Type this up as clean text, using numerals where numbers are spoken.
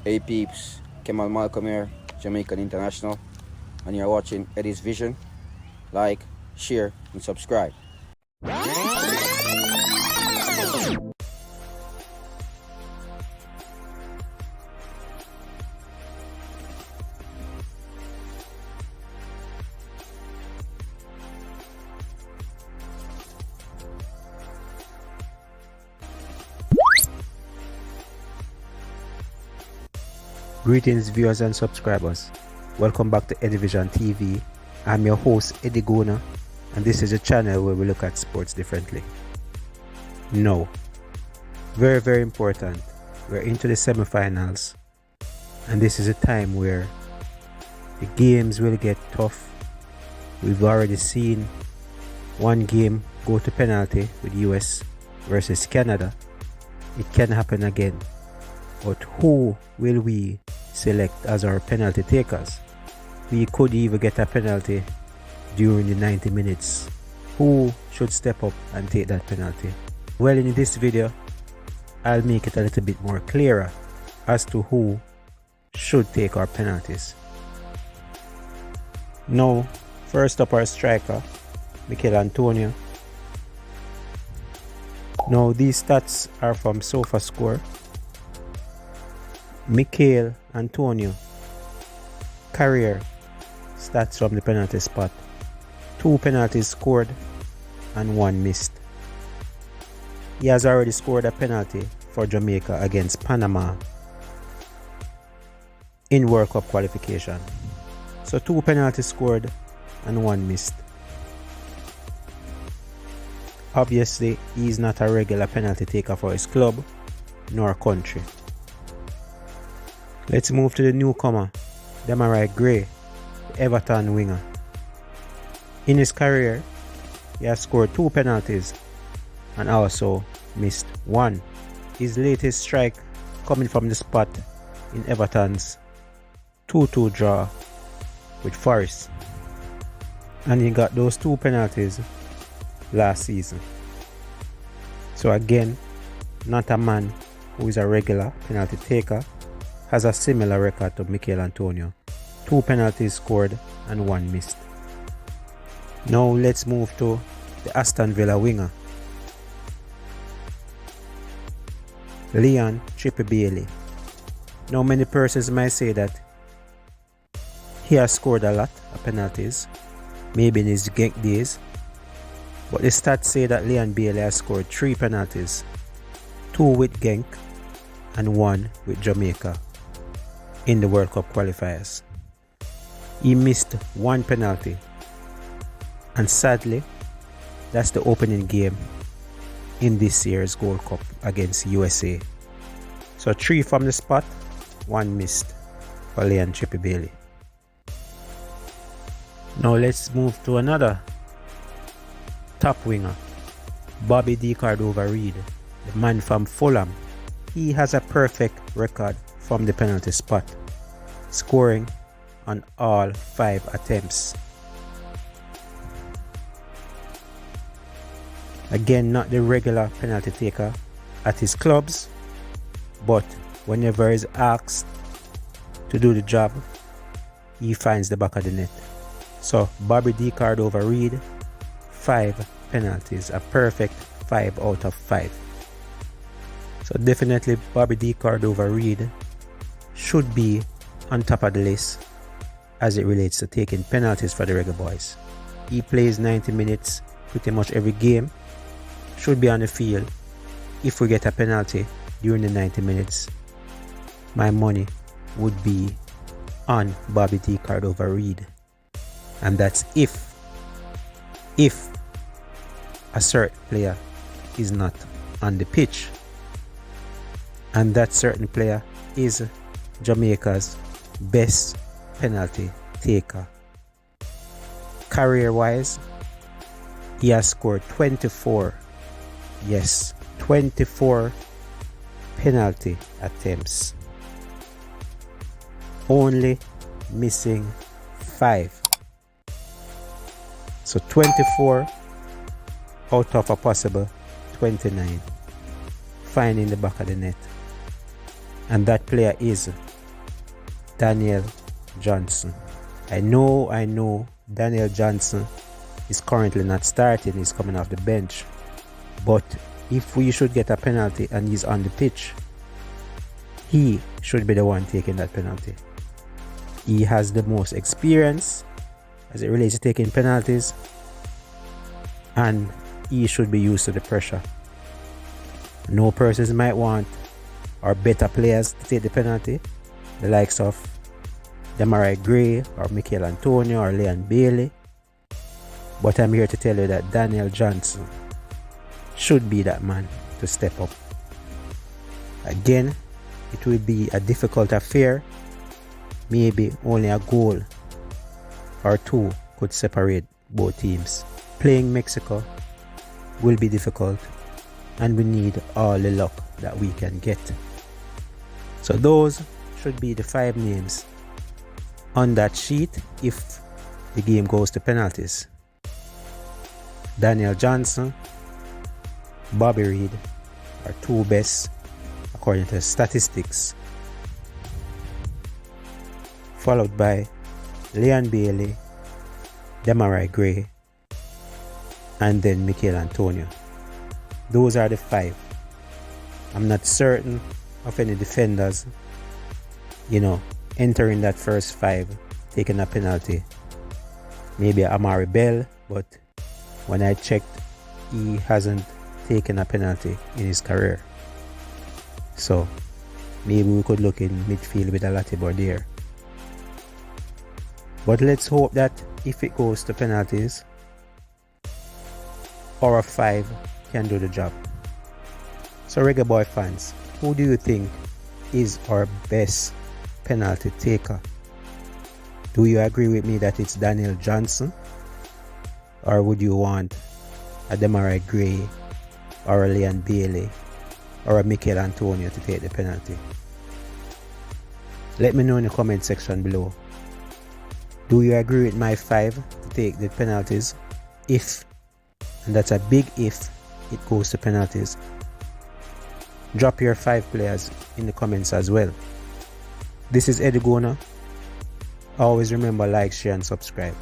Hey peeps, Kemal Malcolm here, Jamaican International, and you're watching Eddie's Vision. Like, share, and subscribe. Greetings viewers and subscribers. Welcome back to Eddie Vision TV. I'm your host Eddie Gona, and this is a channel where we look at sports differently. Now, very important, we're into the semi-finals, and this is a time where the games will get tough. We've already seen one game go to penalty with US versus Canada. It can happen again. But who will we select as our penalty takers? We could even get a penalty during the 90 minutes. Who should step up and take that penalty? Well, in this video, I'll make it a little bit more clearer as to who should take our penalties. Now, first up, our striker, Mikel Antonio. Now, these stats are from SofaScore. Mikel Antonio career stats from the penalty spot: 2 penalties scored and 1 missed. He has already scored a penalty for Jamaica against Panama in World Cup qualification. So 2 penalties scored and 1 missed. Obviously, he is not a regular penalty taker for his club nor country. Let's move to the newcomer, Demarai Gray, the Everton winger. In his career, he has scored 2 penalties and also missed 1. His latest strike coming from the spot in Everton's 2-2 draw with Forest. And he got those 2 penalties last season. So again, not a man who is a regular penalty taker. Has a similar record to Mikel Antonio: 2 penalties scored and 1 missed. Now let's move to the Aston Villa winger, Leon Chippy Bailey. Now many persons might say that he has scored a lot of penalties, maybe in his Genk days, but the stats say that Leon Bailey has scored 3 penalties, 2 with Genk and 1 with Jamaica in the World Cup qualifiers. He missed 1 penalty, and sadly, that's the opening game in this year's Gold Cup against USA. So 3 from the spot, 1 missed for Leon Chippy Bailey. Now let's move to another top winger, Bobby D. Cordova-Reid, the man from Fulham. He has a perfect record from the penalty spot, scoring on all 5 attempts. Again, not the regular penalty taker at his clubs, but whenever he's asked to do the job, he finds the back of the net. So Bobby D. Cordova-Reid, 5 penalties, a perfect 5 out of 5. So definitely Bobby D. Cordova-Reid should be on top of the list as it relates to taking penalties for the Reggae Boyz. He plays 90 minutes pretty much every game, should be on the field. If we get a penalty during the 90 minutes, my money would be on Bobby D. Cordova-Reid. And that's if a certain player is not on the pitch. And that certain player is Jamaica's best penalty taker. Career-wise, he has scored 24 penalty attempts, only missing 5. So 24 out of a possible 29 finding the back of the net. And that player is Daniel Johnson. I know Daniel Johnson is currently not starting, he's coming off the bench. But if we should get a penalty and he's on the pitch, he should be the one taking that penalty. He has the most experience as it relates to taking penalties, and he should be used to the pressure. No persons might want or better players to take the penalty, the likes of Demarai Gray or Mikel Antonio or Leon Bailey. But I'm here to tell you that Daniel Johnson should be that man to step up. Again, it will be a difficult affair. Maybe only a goal or two could separate both teams. Playing Mexico will be difficult, and we need all the luck that we can get. So those should be the 5 names on that sheet if the game goes to penalties. Daniel Johnson, Bobby Reid are 2 best according to statistics, followed by Leon Bailey, Demarai Gray, and then Mikel Antonio. Those are the 5. I'm not certain of any defenders, entering that first 5, taking a penalty. Maybe Amari Bell, but when I checked, he hasn't taken a penalty in his career. So maybe we could look in midfield with a Latimer there. But let's hope that if it goes to penalties, our 5 can do the job. So Reggae Boy fans, who do you think is our best penalty taker? Do you agree with me that it's Daniel Johnson? Or would you want a Demarai Gray or a Leon Bailey or a Mikel Antonio to take the penalty? Let me know in the comment section below. Do you agree with my 5 to take the penalties if, and that's a big if, it goes to penalties? Drop your 5 players in the comments as well. This is Eddie Gona. Always remember, like, share and subscribe.